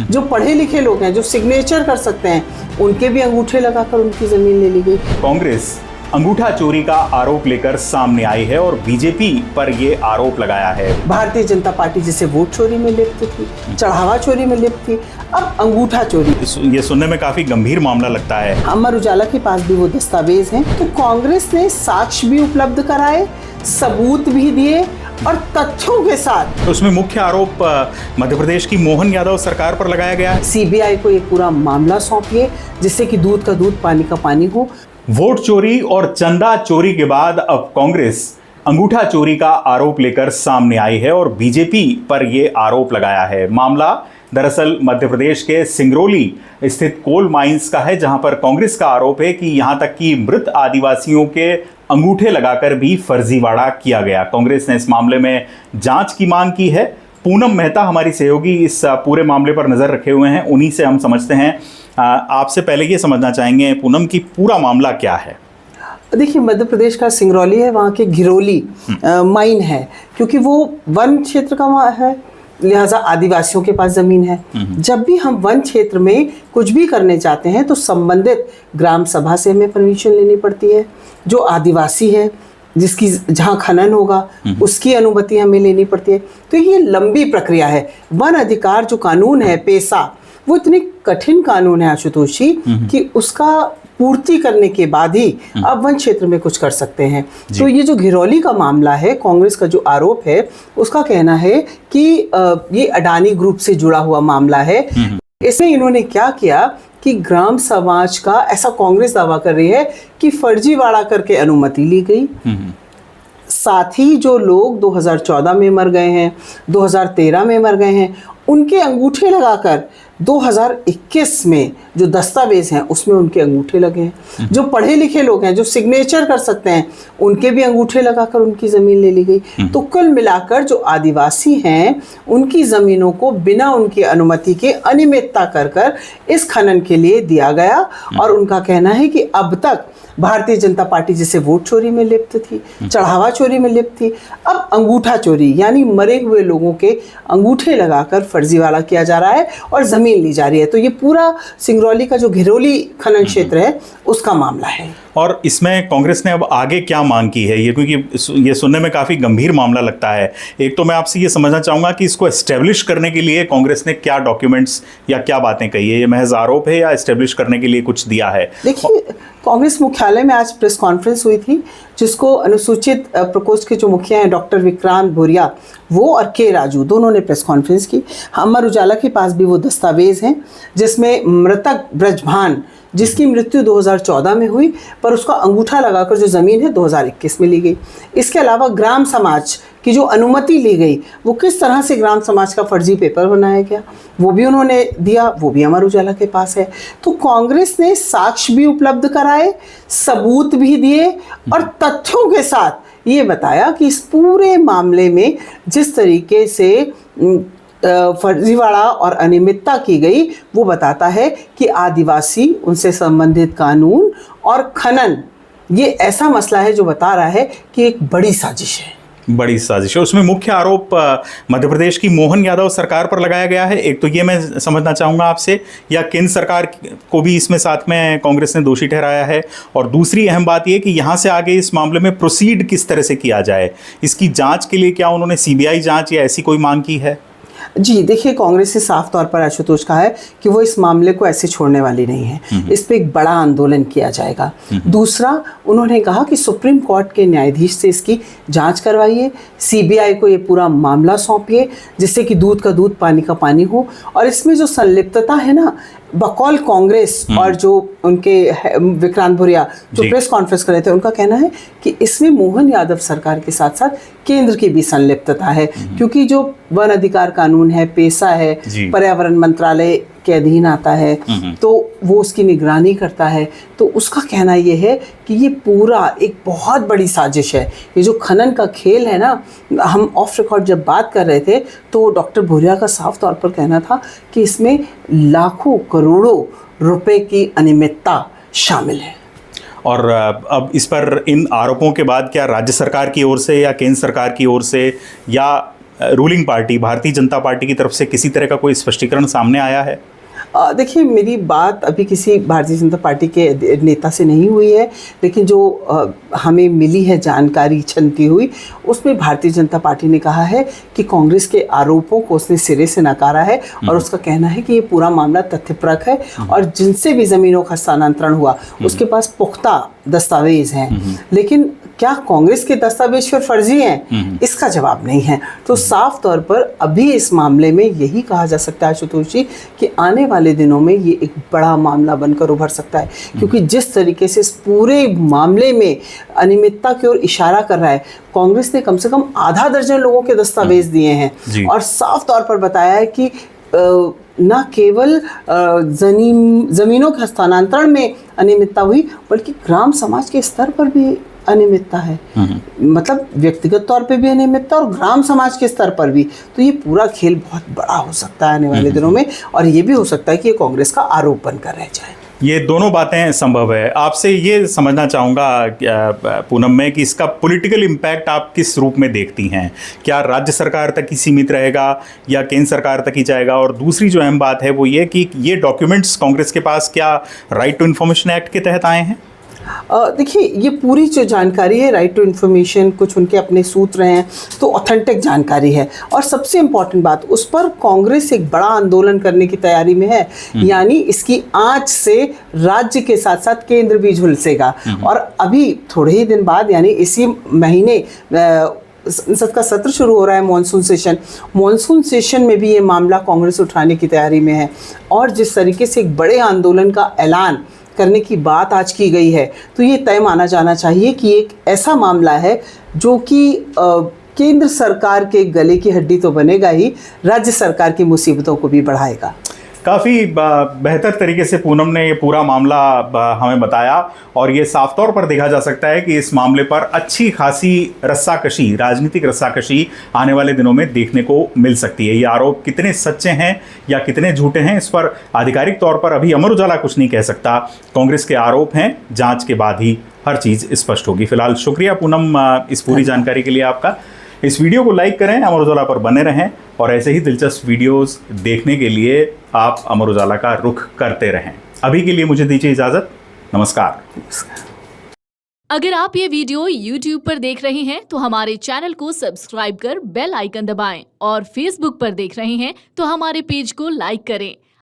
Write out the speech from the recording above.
जो पढ़े लिखे लोग हैं, जो सिग्नेचर कर सकते हैं, उनके भी अंगूठे लगाकर उनकी जमीन ले ली गई। कांग्रेस अंगूठा चोरी का आरोप लेकर सामने आई है और बीजेपी पर यह आरोप लगाया है। भारतीय जनता पार्टी जिसे वोट चोरी में लिप्त थी, चढ़ावा चोरी में लिप्त थी, अब अंगूठा चोरी। ये सुनने में काफी गंभीर मामला लगता है। अमर उजाला के पास भी वो दस्तावेज हैं। तो कांग्रेस ने साक्ष्य भी उपलब्ध कराए, सबूत भी दिए और तथ्यों के साथ। उसमें मुख्य आरोप मध्य प्रदेश की मोहन यादव सरकार पर लगाया गया है। सीबीआई को ये पूरा मामला सौंपिए जिससे कि दूध का दूध पानी का पानी हो। वोट चोरी और चंदा चोरी के बाद अब कांग्रेस अंगूठा चोरी का आरोप लेकर सामने आई है और बीजेपी पर यह आरोप लगाया है। मामला दरअसल मध्य प्रदेश के सिंगरौली स्थित कोल माइंस का है, जहां पर कांग्रेस का आरोप है कि यहां तक कि मृत आदिवासियों के अंगूठे लगाकर भी फर्जीवाड़ा किया गया। कांग्रेस ने इस मामले में जांच की मांग की है। पूनम मेहता हमारी सहयोगी इस पूरे मामले पर नजर रखे हुए हैं, उन्हीं से हम समझते हैं। आपसे पहले ये समझना चाहेंगे पूनम की पूरा मामला क्या है। देखिए, मध्य प्रदेश का सिंगरौली है, वहाँ के घिरोली माइन है, क्योंकि वो वन क्षेत्र का वहाँ है, लिहाजा आदिवासियों के पास जमीन है। जब भी हम वन क्षेत्र में कुछ भी करने चाहते हैं तो संबंधित ग्राम सभा से हमें परमिशन लेनी पड़ती है। जो आदिवासी है, जिसकी जहाँ खनन होगा, उसकी अनुमति हमें लेनी पड़ती है। तो ये लंबी प्रक्रिया है। वन अधिकार जो कानून है, पेशा, वो इतनी कठिन कानून है आशुतोष जी कि उसका पूर्ति करने के बाद ही अब वन क्षेत्र में कुछ कर सकते हैं। तो ये जो घिरौली का मामला है, कांग्रेस का जो आरोप है, उसका कहना है कि ये अडानी ग्रुप से जुड़ा हुआ मामला है। इसमें इन्होंने क्या किया कि ग्राम समाज का, ऐसा कांग्रेस दावा कर रही है कि फर्जीवाड़ा करके अनुमति ली गई। साथ ही जो लोग 2014 में मर गए हैं, 2013 में मर गए हैं, उनके अंगूठे लगाकर 2021 में जो दस्तावेज हैं उसमें उनके अंगूठे लगे हैं। जो पढ़े लिखे लोग हैं, जो सिग्नेचर कर सकते हैं, उनके भी अंगूठे लगाकर उनकी ज़मीन ले ली गई। तो कुल मिलाकर जो आदिवासी हैं, उनकी ज़मीनों को बिना उनकी अनुमति के अनियमितता कर इस खनन के लिए दिया गया। और उनका कहना है कि अब तक भारतीय जनता पार्टी जिसे वोट चोरी में लिप्त थी, चढ़ावा चोरी में लिप्त थी, अब अंगूठा चोरी यानी मरे हुए लोगों के अंगूठे लगाकर फर्जीवाड़ा किया जा रहा है और ज़मीन ली जा रही है। तो ये पूरा सिंगरौली का जो घिरौली खनन क्षेत्र है, उसका मामला है। और इसमें कांग्रेस ने अब आगे क्या मांग की है, ये क्योंकि ये सुनने में काफ़ी गंभीर मामला लगता है। एक तो मैं आपसे ये समझना चाहूँगा कि इसको एस्टेब्लिश करने के लिए कांग्रेस ने क्या डॉक्यूमेंट्स या क्या बातें कही है। ये महज आरोप है या एस्टेब्लिश करने के लिए कुछ दिया है? देखिए, कांग्रेस मुख्यालय में आज प्रेस कॉन्फ्रेंस हुई थी, जिसको अनुसूचित प्रकोष्ठ के जो मुखिया हैं डॉक्टर विक्रांत भूरिया, वो और के राजू, दोनों ने प्रेस कॉन्फ्रेंस की। अमर उजाला के पास भी वो दस्तावेज हैं जिसमें मृतक ब्रजभान, जिसकी मृत्यु 2014 में हुई, पर उसका अंगूठा लगाकर जो ज़मीन है 2021 में ली गई। इसके अलावा ग्राम समाज की जो अनुमति ली गई, वो किस तरह से ग्राम समाज का फर्जी पेपर बनाया गया, वो भी उन्होंने दिया, वो भी अमर उजाला के पास है। तो कांग्रेस ने साक्ष्य भी उपलब्ध कराए, सबूत भी दिए और तथ्यों के साथ ये बताया कि इस पूरे मामले में जिस तरीके से फर्जीवाड़ा और अनियमितता की गई, वो बताता है कि आदिवासी, उनसे संबंधित कानून और खनन, ये ऐसा मसला है जो बता रहा है कि एक बड़ी साजिश है। बड़ी साजिश है। उसमें मुख्य आरोप मध्य प्रदेश की मोहन यादव सरकार पर लगाया गया है। एक तो ये मैं समझना चाहूँगा आपसे, या केंद्र सरकार को भी इसमें साथ में कांग्रेस ने दोषी ठहराया है। और दूसरी अहम बात ये कि यहाँ से आगे इस मामले में प्रोसीड किस तरह से किया जाए, इसकी जांच के लिए क्या उन्होंने सीबीआई जांच या ऐसी कोई मांग की है? जी देखिए, कांग्रेस ने साफ तौर पर आशुतोष कहा है कि वो इस मामले को ऐसे छोड़ने वाली नहीं है। इस पे एक बड़ा आंदोलन किया जाएगा। दूसरा, उन्होंने कहा कि सुप्रीम कोर्ट के न्यायाधीश से इसकी जांच करवाइए, सीबीआई को ये पूरा मामला सौंपिए जिससे कि दूध का दूध पानी का पानी हो। और इसमें जो संलिप्तता है ना, बकौल कांग्रेस और जो उनके विक्रांत भूरिया जो प्रेस कॉन्फ्रेंस कर रहे थे, उनका कहना है कि इसमें मोहन यादव सरकार के साथ साथ केंद्र की भी संलिप्तता है, क्योंकि जो वन अधिकार कानून है, पेशा है, पर्यावरण मंत्रालय के अधीन आता है, तो वो उसकी निगरानी करता है। तो उसका कहना ये है कि ये पूरा एक बहुत बड़ी साजिश है। ये जो खनन का खेल है ना, हम ऑफ रिकॉर्ड जब बात कर रहे थे तो डॉक्टर भूरिया का साफ तौर पर कहना था कि इसमें लाखों करोड़ों रुपए की अनियमितता शामिल है। और अब इस पर इन आरोपों के बाद क्या राज्य सरकार की ओर से या केंद्र सरकार की ओर से या ruling party Bharatiya Janata party की तरफ से किसी तरह का कोई स्पष्टीकरण सामने आया है? देखिए, मेरी बात अभी किसी भारतीय जनता पार्टी के नेता से नहीं हुई है, लेकिन जो हमें मिली है जानकारी छनती हुई, उसमें भारतीय जनता पार्टी ने कहा है कि कांग्रेस के आरोपों को उसने सिरे से नकारा है और उसका कहना है कि ये पूरा मामला तथ्यपरक है और जिनसे भी ज़मीनों का स्थानांतरण हुआ उसके पास पुख्ता दस्तावेज हैं। लेकिन क्या कांग्रेस के दस्तावेज फिर फर्जी हैं? इसका जवाब नहीं है। तो साफ तौर पर अभी इस मामले में यही कहा जा सकता है आशुतोष जी कि आने वाले दिनों में ये एक बड़ा मामला बनकर उभर सकता है, क्योंकि जिस तरीके से इस पूरे मामले में अनियमितता की ओर इशारा कर रहा है, कांग्रेस ने कम से कम आधा दर्जन लोगों के दस्तावेज दिए हैं और साफ तौर पर बताया है कि न केवल जमीनों के हस्तांतरण में अनियमितता हुई, बल्कि ग्राम समाज के स्तर पर भी अनियमितता है। मतलब व्यक्तिगत तौर पे भी अनियमितता और ग्राम समाज के स्तर पर भी। तो ये पूरा खेल बहुत बड़ा हो सकता है आने वाले दिनों में, और ये भी हो सकता है कि ये कांग्रेस का आरोप बनकर रह जाए। ये दोनों बातें संभव है। आपसे ये समझना चाहूँगा पूनम में कि इसका पॉलिटिकल इम्पैक्ट आप किस रूप में देखती हैं? क्या राज्य सरकार तक ही सीमित रहेगा या केंद्र सरकार तक ही जाएगा? और दूसरी जो अहम बात है वो ये कि ये डॉक्यूमेंट्स कांग्रेस के पास क्या राइट टू इन्फॉर्मेशन एक्ट के तहत आए हैं? देखिए, ये पूरी जो जानकारी है, राइट टू इन्फॉर्मेशन, कुछ उनके अपने सूत्र हैं, तो ऑथेंटिक जानकारी है। और सबसे इम्पॉर्टेंट बात, उस पर कांग्रेस एक बड़ा आंदोलन करने की तैयारी में है। यानी इसकी आंच से राज्य के साथ साथ केंद्र भी झुलसेगा। और अभी थोड़े ही दिन बाद, यानी इसी महीने संसद का सत्र शुरू हो रहा है, मॉनसून सेशन में भी ये मामला कांग्रेस उठाने की तैयारी में है। और जिस तरीके से एक बड़े आंदोलन का ऐलान करने की बात आज की गई है, तो ये तय माना जाना चाहिए कि एक ऐसा मामला है जो कि केंद्र सरकार के गले की हड्डी तो बनेगा ही, राज्य सरकार की मुसीबतों को भी बढ़ाएगा। काफ़ी बेहतर तरीके से पूनम ने ये पूरा मामला हमें बताया और ये साफ तौर पर देखा जा सकता है कि इस मामले पर अच्छी खासी रस्साकशी, राजनीतिक रस्साकशी आने वाले दिनों में देखने को मिल सकती है। ये आरोप कितने सच्चे हैं या कितने झूठे हैं, इस पर आधिकारिक तौर पर अभी अमर उजाला कुछ नहीं कह सकता। कांग्रेस के आरोप हैं, जांच के बाद ही हर चीज़ स्पष्ट होगी। फिलहाल शुक्रिया पूनम इस पूरी जानकारी के लिए आपका। इस वीडियो को लाइक करें, अमर उजाला पर बने रहें और ऐसे ही दिलचस्प वीडियोस देखने के लिए आप अमर उजाला का रुख करते रहें। अभी के लिए मुझे दीजिए इजाज़त। नमस्कार। अगर आप ये वीडियो YouTube पर देख रहे हैं तो हमारे चैनल को सब्सक्राइब कर बेल आइकन दबाएं और Facebook पर देख रहे हैं तो हमारे पेज को लाइक करें।